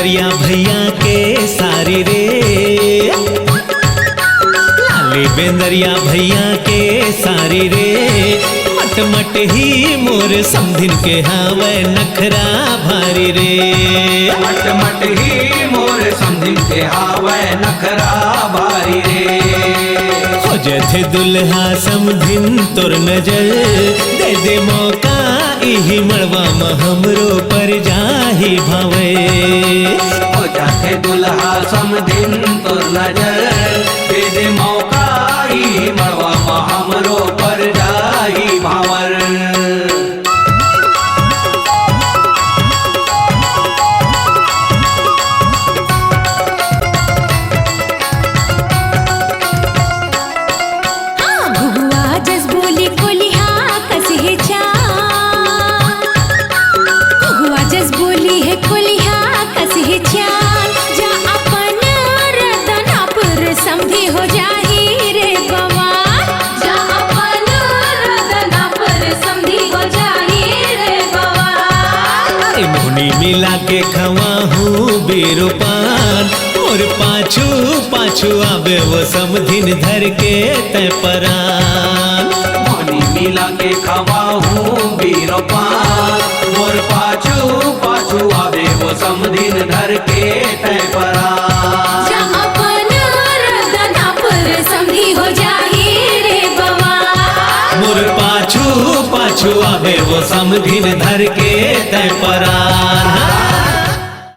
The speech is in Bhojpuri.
बेंदरिया भैया के सारी रे, लाली बेंदरिया भैया के सारी रे, मट ही मोर समधिन के हावे नखरा भारी रे, मट ही मोर समधिन के हावे नखरा भारी रे। हो जथे दुल्हा समधिन तोर नजर दे दे मौका, इही मड़वा में हमरो पर जाही भावे। हो जाथे दुल्हा समधिन तोर नजर दे दे मौका, इही मड़वा में हमरो पर जाही भावर। मिला के खवा हूँ बेरोपान, और पाछू पाछू आवे वो समधिन धर के तय परान। मोनी मिला के खवा हूँ बेरोपान, और पाछू पाछू आवे वो समधिन धर के तय परान। जा अपन रदना पर समधी हो जाही रे बवा, मोर पाछू पाछू आवे वो समधिन धर के तय परान।